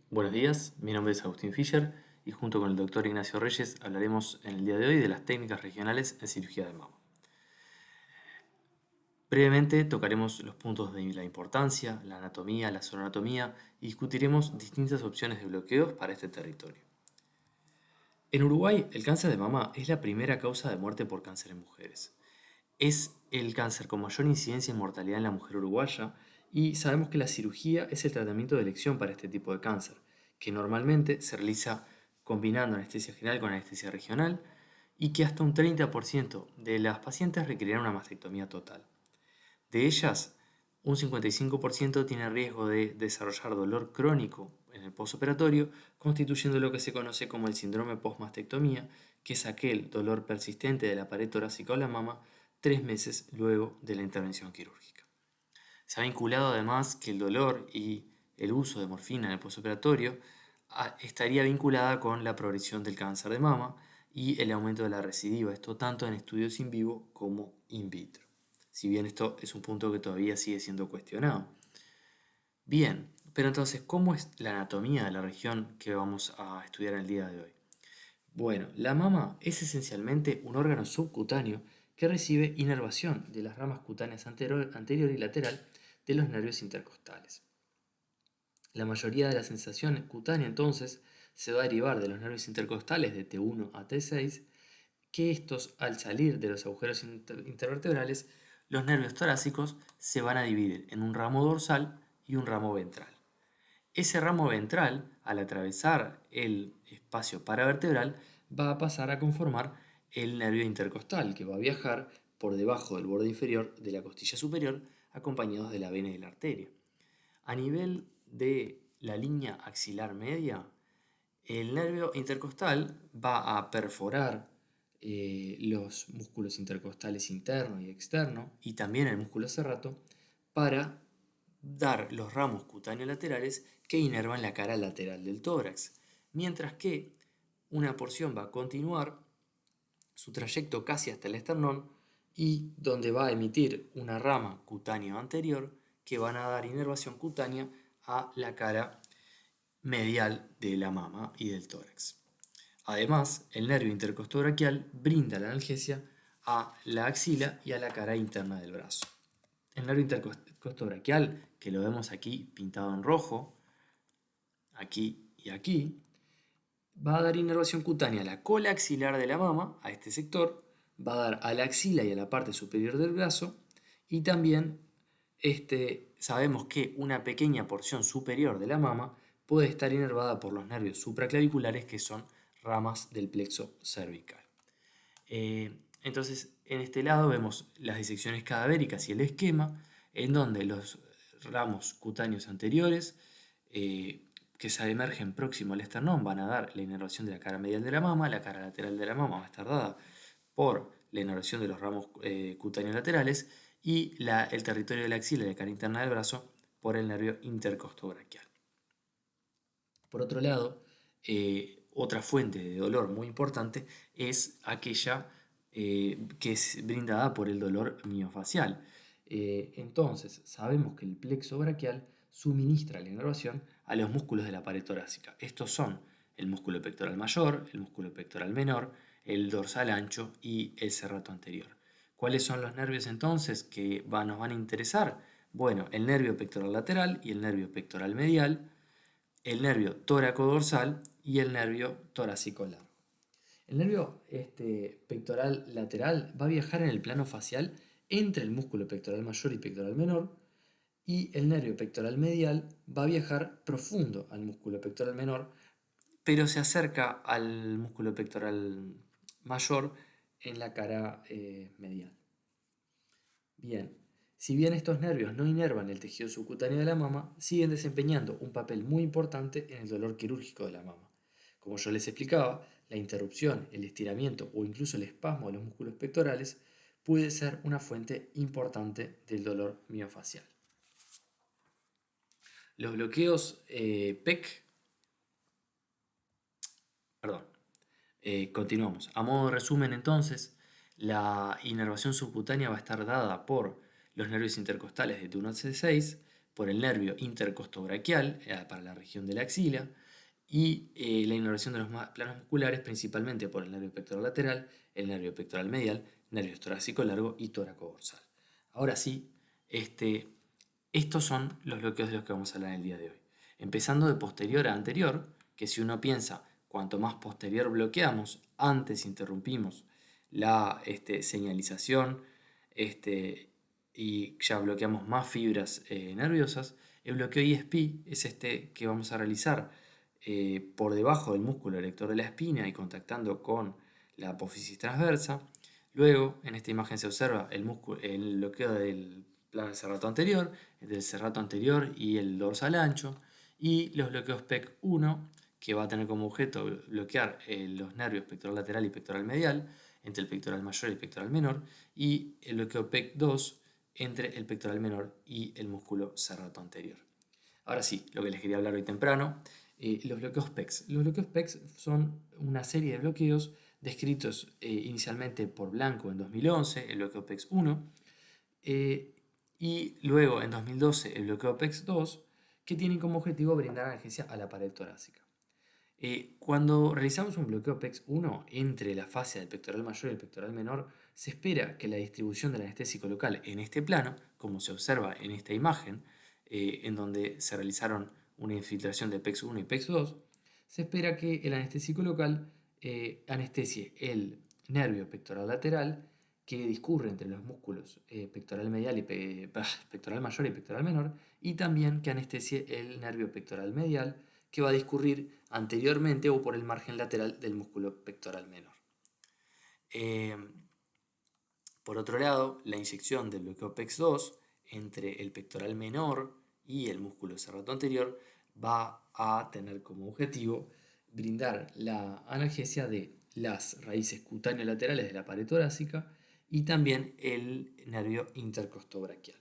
Buenos días, mi nombre es Agustín Fischer y junto con el doctor Ignacio Reyes hablaremos en el día de hoy de las técnicas regionales en cirugía de mama. Brevemente tocaremos los puntos de la importancia, la anatomía, la zooanatomía y discutiremos distintas opciones de bloqueos para este territorio. En Uruguay, el cáncer de mama es la primera causa de muerte por cáncer en mujeres. Es el cáncer con mayor incidencia en mortalidad en la mujer uruguaya y sabemos que la cirugía es el tratamiento de elección para este tipo de cáncer, que normalmente se realiza combinando anestesia general con anestesia regional y que hasta un 30% de las pacientes requerirán una mastectomía total. De ellas, un 55% tiene riesgo de desarrollar dolor crónico en el postoperatorio, constituyendo lo que se conoce como el síndrome postmastectomía, que es aquel dolor persistente de la pared torácica o la mama 3 meses luego de la intervención quirúrgica. Se ha vinculado además que el dolor y el uso de morfina en el postoperatorio estaría vinculada con la progresión del cáncer de mama y el aumento de la recidiva, esto tanto en estudios in vivo como in vitro. Si bien esto es un punto que todavía sigue siendo cuestionado. Bien, pero entonces, ¿cómo es la anatomía de la región que vamos a estudiar el día de hoy? Bueno, la mama es esencialmente un órgano subcutáneo que recibe inervación de las ramas cutáneas anterior y lateral de los nervios intercostales. La mayoría de la sensación cutánea entonces se va a derivar de los nervios intercostales de T1 a T6, que estos al salir de los agujeros intervertebrales, los nervios torácicos se van a dividir en un ramo dorsal y un ramo ventral. Ese ramo ventral, al atravesar el espacio paravertebral, va a pasar a conformar el nervio intercostal, que va a viajar por debajo del borde inferior de la costilla superior, acompañados de la vena y la arteria. A nivel de la línea axilar media, el nervio intercostal va a perforar los músculos intercostales interno y externo y también el músculo serrato para dar los ramos cutáneos laterales que inervan la cara lateral del tórax, mientras que una porción va a continuar su trayecto casi hasta el esternón y donde va a emitir una rama cutánea anterior que van a dar inervación cutánea a la cara medial de la mama y del tórax. Además, el nervio intercostobraquial brinda la analgesia a la axila y a la cara interna del brazo. El nervio intercostobraquial, que lo vemos aquí pintado en rojo, aquí y aquí, va a dar inervación cutánea a la cola axilar de la mama, a este sector, va a dar a la axila y a la parte superior del brazo, y también sabemos que una pequeña porción superior de la mama puede estar inervada por los nervios supraclaviculares, que son ramas del plexo cervical. Entonces, en este lado vemos las disecciones cadavéricas y el esquema, en donde los ramos cutáneos anteriores que se emergen próximo al esternón van a dar la inervación de la cara medial de la mama, la cara lateral de la mama va a estar dada por la inervación de los ramos cutáneos laterales y el territorio de la axila y la cara interna del brazo por el nervio intercostobraquial. Por otro lado, otra fuente de dolor muy importante es aquella que es brindada por el dolor miofacial. Entonces, sabemos que el plexo braquial suministra la inervación a los músculos de la pared torácica. Estos son el músculo pectoral mayor, el músculo pectoral menor, el dorsal ancho y el serrato anterior. ¿Cuáles son los nervios entonces que nos van a interesar? Bueno, el nervio pectoral lateral y el nervio pectoral medial, el nervio tóraco-dorsal y el nervio torácico largo. El nervio pectoral lateral va a viajar en el plano facial entre el músculo pectoral mayor y pectoral menor, y el nervio pectoral medial va a viajar profundo al músculo pectoral menor, pero se acerca al músculo pectoral mayor en la cara medial. Bien, si bien estos nervios no inervan el tejido subcutáneo de la mama, siguen desempeñando un papel muy importante en el dolor quirúrgico de la mama. Como yo les explicaba, la interrupción, el estiramiento o incluso el espasmo de los músculos pectorales puede ser una fuente importante del dolor miofacial. Los bloqueos PEC, perdón, continuamos. A modo de resumen entonces, la inervación subcutánea va a estar dada por los nervios intercostales de T1 a T6, por el nervio intercostobraquial para la región de la axila y la inervación de los planos musculares principalmente por el nervio pectoral lateral, el nervio pectoral medial, nervio torácico largo y tóraco dorsal. Ahora sí, estos son los bloqueos de los que vamos a hablar en el día de hoy. Empezando de posterior a anterior, que si uno piensa, cuanto más posterior bloqueamos, antes interrumpimos la señalización y ya bloqueamos más fibras nerviosas. El bloqueo ISP es este que vamos a realizar por debajo del músculo erector de la espina y contactando con la apófisis transversa. Luego, en esta imagen se observa el bloqueo del plano del serrato anterior, del serrato anterior y el dorsal ancho, y los bloqueos PEC1, que va a tener como objeto bloquear los nervios pectoral lateral y pectoral medial, entre el pectoral mayor y el pectoral menor, y el bloqueo PEC2 entre el pectoral menor y el músculo serrato anterior. Ahora sí, lo que les quería hablar hoy temprano, los bloqueos PECs. Los bloqueos PECs son una serie de bloqueos descritos inicialmente por Blanco en 2011, el bloqueo PEX1, y luego en 2012 el bloqueo PEX2, que tienen como objetivo brindar analgesia a la pared torácica. Cuando realizamos un bloqueo PEX1 entre la fascia del pectoral mayor y el pectoral menor, se espera que la distribución del anestésico local en este plano, como se observa en esta imagen, en donde se realizaron una infiltración de PEX1 y PEX2, se espera que el anestésico local anestesie el nervio pectoral lateral que discurre entre los músculos pectoral medial y pectoral mayor y pectoral menor, y también que anestesie el nervio pectoral medial que va a discurrir anteriormente o por el margen lateral del músculo pectoral menor. Por otro lado, la inyección del bloqueo PEX2 entre el pectoral menor y el músculo serrato anterior va a tener como objetivo brindar la analgesia de las raíces cutáneas laterales de la pared torácica y también el nervio intercostobraquial.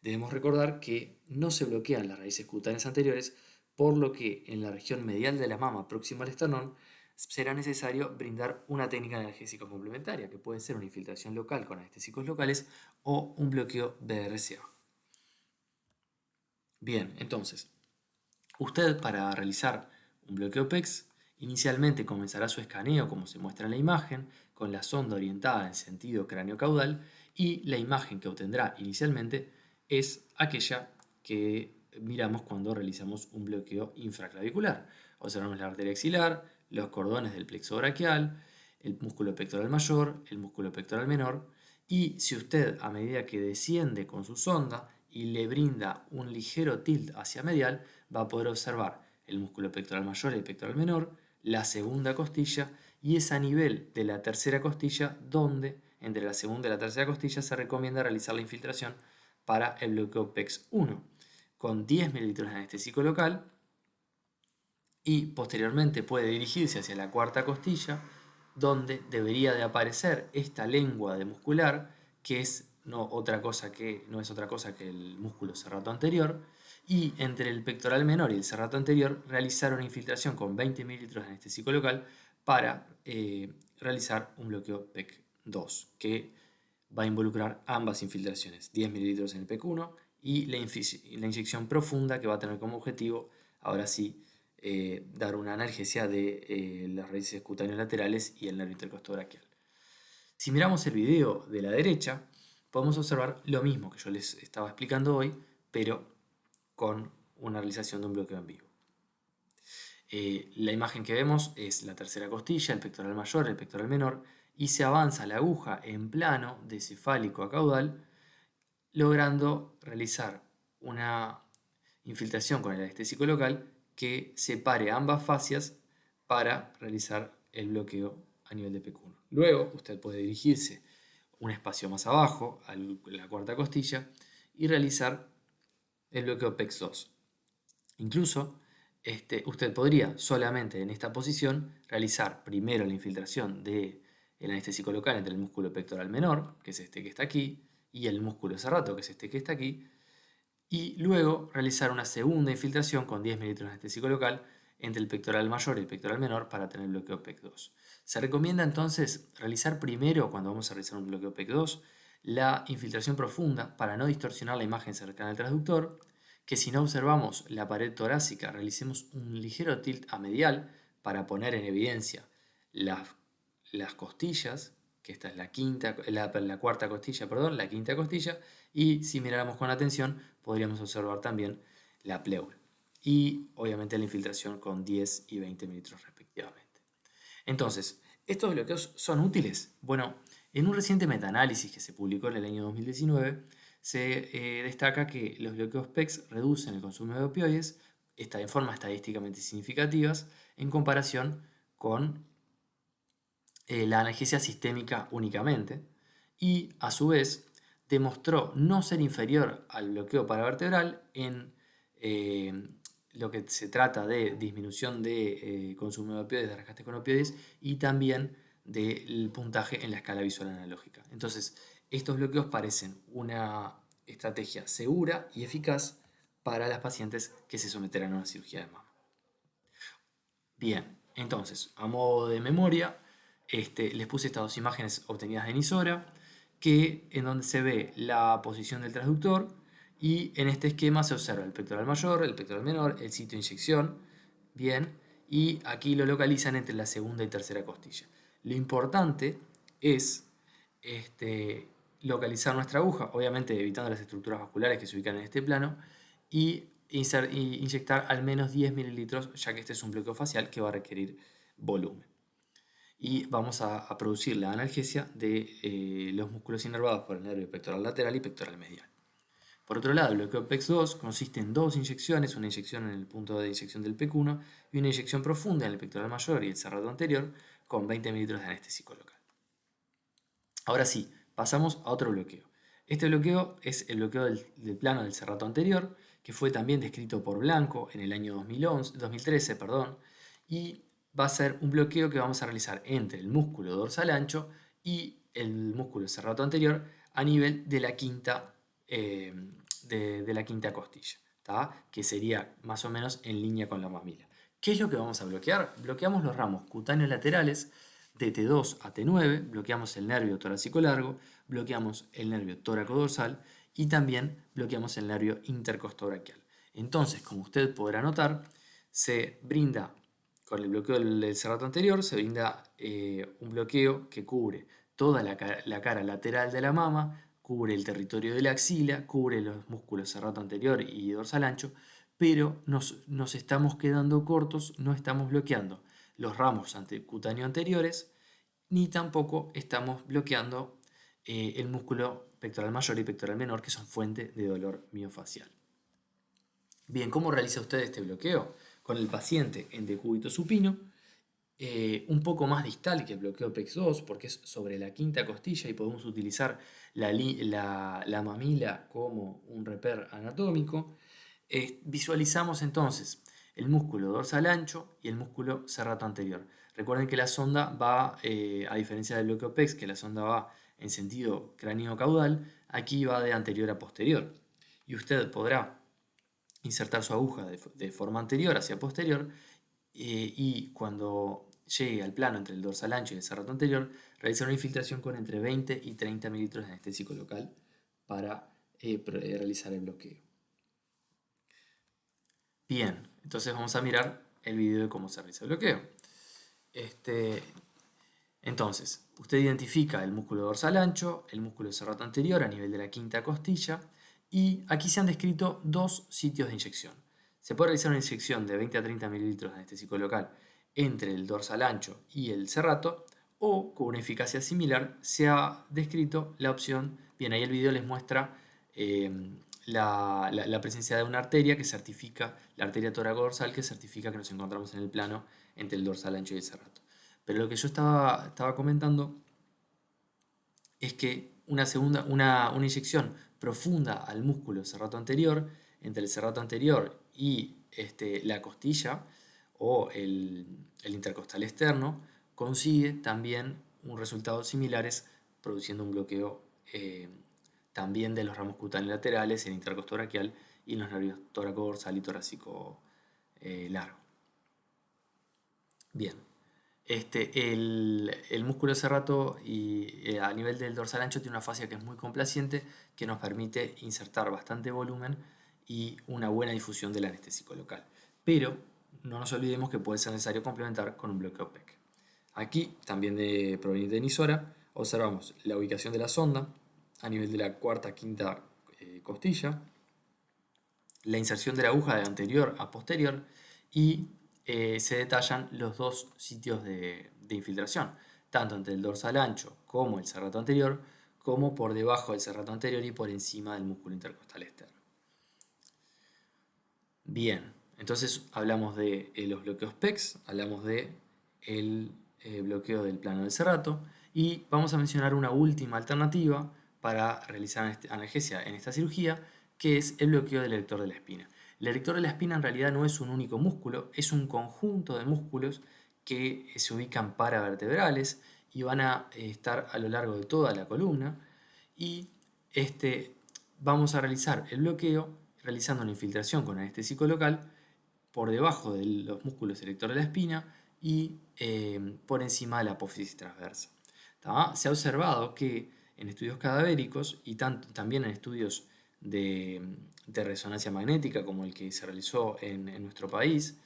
Debemos recordar que no se bloquean las raíces cutáneas anteriores, por lo que en la región medial de la mama próxima al esternón será necesario brindar una técnica analgésica complementaria, que puede ser una infiltración local con anestésicos locales o un bloqueo BRCA. Bien, entonces, usted para realizar un bloqueo PEX inicialmente comenzará su escaneo como se muestra en la imagen, con la sonda orientada en sentido cráneo-caudal, y la imagen que obtendrá inicialmente es aquella que miramos cuando realizamos un bloqueo infraclavicular. Observamos la arteria axilar, los cordones del plexo braquial, el músculo pectoral mayor, el músculo pectoral menor, y si usted a medida que desciende con su sonda y le brinda un ligero tilt hacia medial, va a poder observar el músculo pectoral mayor y el pectoral menor, la segunda costilla, y es a nivel de la tercera costilla donde entre la segunda y la tercera costilla se recomienda realizar la infiltración para el bloqueo PEX1 con 10 ml de anestésico local, y posteriormente puede dirigirse hacia la cuarta costilla donde debería de aparecer esta lengua de muscular que no es otra cosa que el músculo serrato anterior, y entre el pectoral menor y el serrato anterior realizar una infiltración con 20 ml de anestésico local para realizar un bloqueo PEC2 que va a involucrar ambas infiltraciones, 10 ml en el PEC1 y la inyección profunda que va a tener como objetivo, ahora sí, dar una analgesia de las raíces cutáneas laterales y el nervio intercostobraquial. Si miramos el video de la derecha, podemos observar lo mismo que yo les estaba explicando hoy, pero con una realización de un bloqueo en vivo. La imagen que vemos es la tercera costilla, el pectoral mayor, el pectoral menor, y se avanza la aguja en plano de cefálico a caudal, logrando realizar una infiltración con el anestésico local que separe ambas fascias para realizar el bloqueo a nivel de PEC1. Luego usted puede dirigirse un espacio más abajo, a la cuarta costilla, y realizar el bloqueo PEX2. Incluso usted podría solamente en esta posición realizar primero la infiltración del anestésico local entre el músculo pectoral menor, que es este que está aquí, y el músculo serrato, que es este que está aquí, y luego realizar una segunda infiltración con 10 ml de anestésico local entre el pectoral mayor y el pectoral menor para tener el bloqueo PEC2. Se recomienda entonces realizar primero, cuando vamos a realizar un bloqueo PEC2, la infiltración profunda para no distorsionar la imagen cercana al transductor, que si no observamos la pared torácica, realicemos un ligero tilt a medial para poner en evidencia las costillas, que esta es la cuarta costilla, perdón, la quinta costilla, y si miráramos con atención podríamos observar también la pleura y obviamente la infiltración con 10 y 20 mililitros respectivamente. Entonces, ¿estos bloqueos son útiles? Bueno, en un reciente metaanálisis que se publicó en el año 2019, se destaca que los bloqueos PEX reducen el consumo de opioides en forma estadísticamente significativas en comparación con la analgesia sistémica únicamente, y a su vez demostró no ser inferior al bloqueo paravertebral en lo que se trata de disminución de consumo de opioides, de rescate con opioides, y también del puntaje en la escala visual analógica. Entonces, estos bloqueos parecen una estrategia segura y eficaz para las pacientes que se someterán a una cirugía de mama. Bien, entonces, a modo de memoria, les puse estas dos imágenes obtenidas de Nisora, en donde se ve la posición del transductor y en este esquema se observa el pectoral mayor, el pectoral menor, el sitio de inyección, bien, y aquí lo localizan entre la segunda y tercera costilla. Lo importante es localizar nuestra aguja, obviamente evitando las estructuras vasculares que se ubican en este plano, y inyectar al menos 10 mililitros, ya que este es un bloqueo facial que va a requerir volumen. Y vamos a producir la analgesia de los músculos inervados por el nervio pectoral lateral y pectoral medial. Por otro lado, el bloqueo PEX2 consiste en dos inyecciones, una inyección en el punto de inyección del PEC1 y una inyección profunda en el pectoral mayor y el serrato anterior con 20 mililitros de anestésico local. Ahora sí, pasamos a otro bloqueo. Este bloqueo es el bloqueo del plano del serrato anterior, que fue también descrito por Blanco en el año 2013, y va a ser un bloqueo que vamos a realizar entre el músculo dorsal ancho y el músculo serrato anterior a nivel de la quinta, de la quinta costilla, que sería más o menos en línea con la mamila. ¿Qué es lo que vamos a bloquear? Bloqueamos los ramos cutáneos laterales de T2 a T9, bloqueamos el nervio torácico largo, bloqueamos el nervio tóraco-dorsal y también bloqueamos el nervio intercostobraquial. Entonces, como usted podrá notar, se brinda, con el bloqueo del serrato anterior, se brinda un bloqueo que cubre toda la cara lateral de la mama, cubre el territorio de la axila, cubre los músculos serrato anterior y dorsal ancho, pero nos estamos quedando cortos, no estamos bloqueando los ramos cutáneos anteriores, ni tampoco estamos bloqueando el músculo pectoral mayor y pectoral menor, que son fuente de dolor miofacial. Bien, ¿cómo realiza usted este bloqueo? Con el paciente en decúbito supino, un poco más distal que el bloqueo PEX2, porque es sobre la quinta costilla y podemos utilizar la mamila como un reper anatómico. Visualizamos entonces el músculo dorsal ancho y el músculo serrato anterior. Recuerden que la sonda va, a diferencia del bloqueo PEX, que la sonda va en sentido cráneo-caudal, aquí va de anterior a posterior. Y usted podrá insertar su aguja de forma anterior hacia posterior y cuando llegue al plano entre el dorsal ancho y el serrato anterior, realizar una infiltración con entre 20 y 30 mililitros de anestésico local para realizar el bloqueo. Bien, entonces vamos a mirar el video de cómo se realiza el bloqueo. Entonces, usted identifica el músculo dorsal ancho, el músculo serrato anterior a nivel de la quinta costilla, y aquí se han descrito dos sitios de inyección. Se puede realizar una inyección de 20 a 30 mililitros de anestésico local entre el dorsal ancho y el serrato, o con una eficacia similar se ha descrito la opción, bien, ahí el video les muestra la presencia de una arteria que certifica, la arteria tóraco-dorsal, que certifica que nos encontramos en el plano entre el dorsal ancho y el serrato. Pero lo que yo estaba comentando es que una inyección profunda al músculo serrato anterior, entre el serrato anterior y la costilla o el intercostal externo, consigue también un resultado similares, produciendo un bloqueo también de los ramos cutáneos laterales, el intercostobraquial y los nervios tóraco-dorsal y torácico largo. Bien. El músculo serrato y a nivel del dorsal ancho tiene una fascia que es muy complaciente, que nos permite insertar bastante volumen y una buena difusión del anestésico local. Pero no nos olvidemos que puede ser necesario complementar con un bloqueo PEC. Aquí, también proveniente de emisora, observamos la ubicación de la sonda a nivel de la cuarta, quinta costilla, la inserción de la aguja de anterior a posterior y se detallan los dos sitios de infiltración, tanto entre el dorsal ancho como el serrato anterior, como por debajo del serrato anterior y por encima del músculo intercostal externo. Bien, entonces hablamos de los bloqueos PECs, hablamos de el bloqueo del plano del serrato y vamos a mencionar una última alternativa para realizar analgesia en esta cirugía, que es el bloqueo del erector de la espina. El erector de la espina en realidad no es un único músculo, es un conjunto de músculos que se ubican paravertebrales y van a estar a lo largo de toda la columna y vamos a realizar el bloqueo realizando una infiltración con anestésico local por debajo de los músculos erectores de la espina y por encima de la apófisis transversa. Se ha observado que en estudios cadavéricos y también en estudios de resonancia magnética como el que se realizó en nuestro país,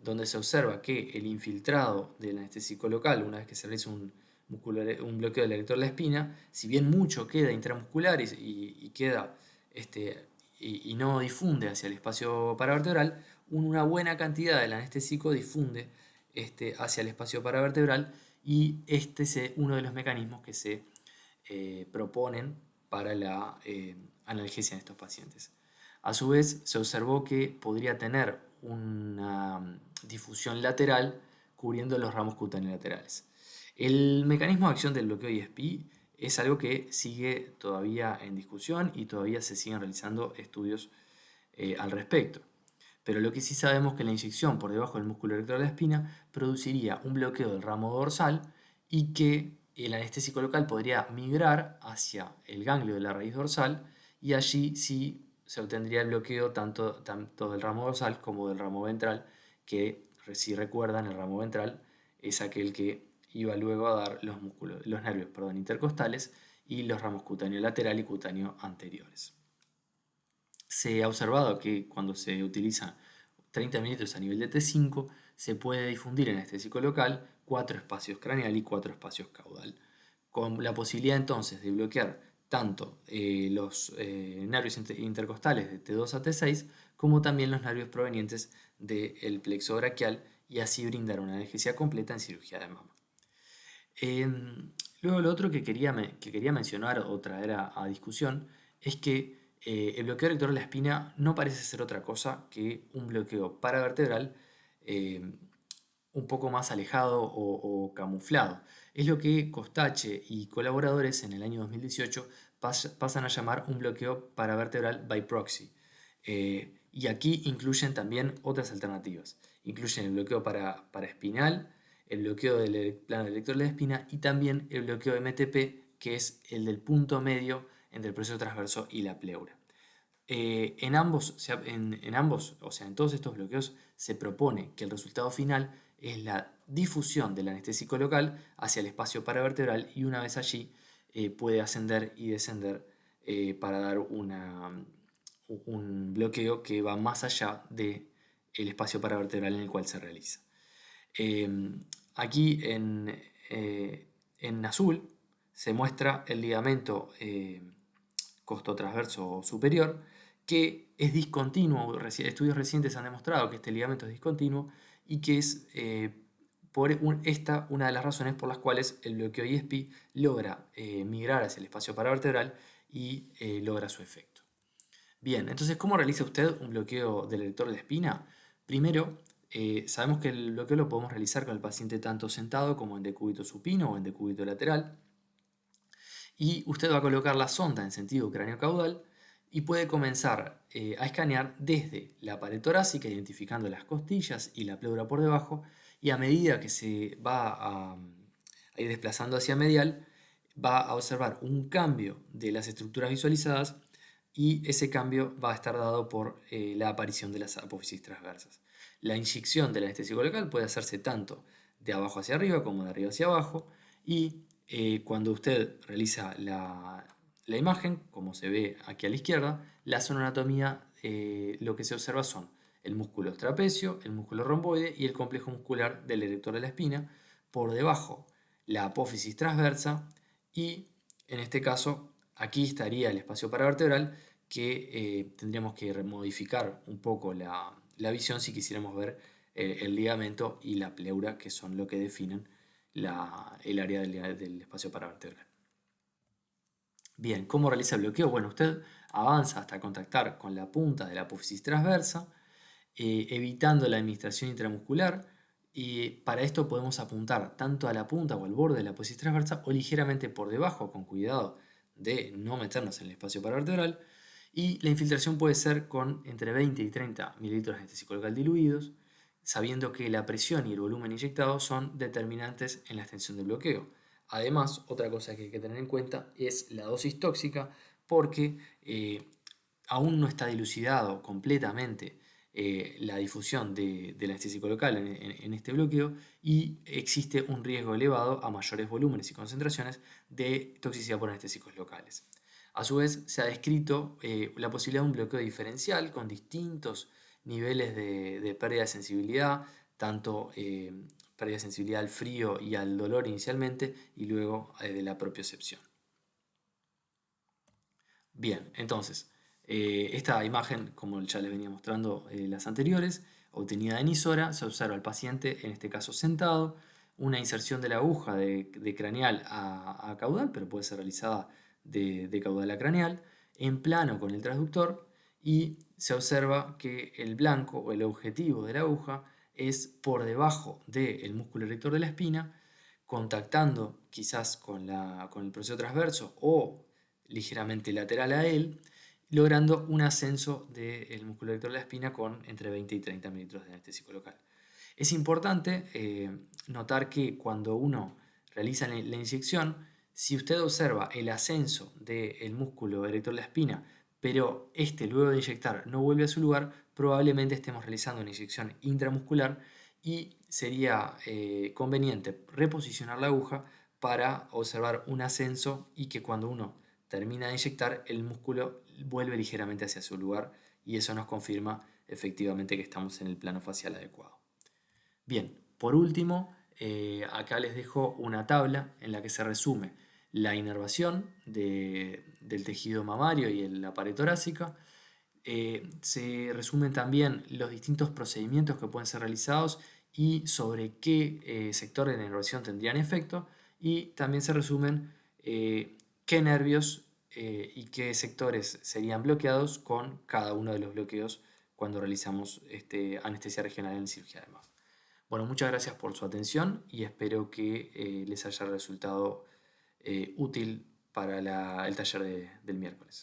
donde se observa que el infiltrado del anestésico local, una vez que se realiza un bloqueo del erector de la espina, si bien mucho queda intramuscular y queda y no difunde hacia el espacio paravertebral, una buena cantidad del anestésico difunde hacia el espacio paravertebral y este es uno de los mecanismos que se proponen para la analgesia en estos pacientes. A su vez, se observó que podría tener una difusión lateral cubriendo los ramos cutáneos laterales. El mecanismo de acción del bloqueo ISP es algo que sigue todavía en discusión y todavía se siguen realizando estudios al respecto. Pero lo que sí sabemos es que la inyección por debajo del músculo erector de la espina produciría un bloqueo del ramo dorsal y que el anestésico local podría migrar hacia el ganglio de la raíz dorsal y allí sí se obtendría el bloqueo tanto del ramo dorsal como del ramo ventral, que si recuerdan el ramo ventral es aquel que iba luego a dar los nervios intercostales y los ramos cutáneo lateral y cutáneo anteriores. Se ha observado que cuando se utiliza 30 mililitros a nivel de T5 se puede difundir en anestésico local 4 espacios craneal y 4 espacios caudal, con la posibilidad entonces de bloquear tanto los nervios intercostales de T2 a T6 como también los nervios provenientes del plexo braquial y así brindar una analgesia completa en cirugía de mama. Luego lo otro que quería mencionar o traer a discusión es que el bloqueo erector de la espina no parece ser otra cosa que un bloqueo paravertebral un poco más alejado o camuflado. Es lo que Costache y colaboradores en el año 2018 pasan a llamar un bloqueo paravertebral by proxy. Y aquí incluyen también otras alternativas. Incluyen el bloqueo paraespinal, el bloqueo del plano erector de la espina y también el bloqueo MTP, que es el del punto medio entre el proceso transverso y la pleura. En ambos, o sea, en todos estos bloqueos se propone que el resultado final es la difusión del anestésico local hacia el espacio paravertebral y una vez allí puede ascender y descender para dar un bloqueo que va más allá del espacio paravertebral en el cual se realiza. Aquí en azul se muestra el ligamento costotransverso superior, que es discontinuo. Estudios recientes han demostrado que este ligamento es discontinuo y que es una de las razones por las cuales el bloqueo ISP logra migrar hacia el espacio paravertebral y logra su efecto. Bien, entonces, ¿cómo realiza usted un bloqueo del erector de la espina? Primero, sabemos que el bloqueo lo podemos realizar con el paciente tanto sentado como en decúbito supino o en decúbito lateral. Y usted va a colocar la sonda en sentido cráneo-caudal y puede comenzar a escanear desde la pared torácica, identificando las costillas y la pleura por debajo, y a medida que se va a ir desplazando hacia medial, va a observar un cambio de las estructuras visualizadas y ese cambio va a estar dado por la aparición de las apófisis transversas. La inyección del anestésico local puede hacerse tanto de abajo hacia arriba como de arriba hacia abajo y cuando usted realiza la imagen, como se ve aquí a la izquierda, la sonoanatomía lo que se observa son el músculo trapecio, el músculo romboide y el complejo muscular del erector de la espina. Por debajo, la apófisis transversa y, en este caso, aquí estaría el espacio paravertebral que tendríamos que modificar un poco la visión si quisiéramos ver el ligamento y la pleura, que son lo que definen el área del espacio paravertebral. Bien, ¿cómo realiza el bloqueo? Bueno, usted avanza hasta contactar con la punta de la apófisis transversa, evitando la administración intramuscular, y para esto podemos apuntar tanto a la punta o al borde de la apófisis transversa o ligeramente por debajo, con cuidado de no meternos en el espacio paravertebral, y la infiltración puede ser con entre 20 y 30 mililitros de anestésico local diluidos, sabiendo que la presión y el volumen inyectado son determinantes en la extensión del bloqueo. Además, otra cosa que hay que tener en cuenta es la dosis tóxica, porque aún no está dilucidado completamente la difusión del anestésico local en este bloqueo, y existe un riesgo elevado a mayores volúmenes y concentraciones de toxicidad por anestésicos locales. A su vez, se ha descrito la posibilidad de un bloqueo diferencial con distintos niveles de pérdida de sensibilidad, tanto pérdida de sensibilidad al frío y al dolor inicialmente, y luego de la propiocepción. Bien, entonces, esta imagen, como ya les venía mostrando las anteriores, obtenida en Isora, se observa al paciente, en este caso sentado, una inserción de la aguja de craneal a caudal, pero puede ser realizada de caudal a craneal, en plano con el transductor, y se observa que el blanco o el objetivo de la aguja es por debajo del músculo erector de la espina, contactando quizás con el proceso transverso o ligeramente lateral a él, logrando un ascenso del músculo erector de la espina con entre 20 y 30 mililitros de anestésico local. Es importante notar que cuando uno realiza la inyección, si usted observa el ascenso del músculo erector de la espina, pero este luego de inyectar no vuelve a su lugar, probablemente estemos realizando una inyección intramuscular y sería conveniente reposicionar la aguja para observar un ascenso y que cuando uno termina de inyectar el músculo vuelve ligeramente hacia su lugar, y eso nos confirma efectivamente que estamos en el plano facial adecuado. Bien, por último, acá les dejo una tabla en la que se resume la inervación del tejido mamario y la pared torácica. Se resumen también los distintos procedimientos que pueden ser realizados y sobre qué sector de la inervación tendrían efecto, y también se resumen qué nervios y qué sectores serían bloqueados con cada uno de los bloqueos cuando realizamos anestesia regional en cirugía de mama. Bueno, muchas gracias por su atención y espero que les haya resultado útil para el taller del miércoles.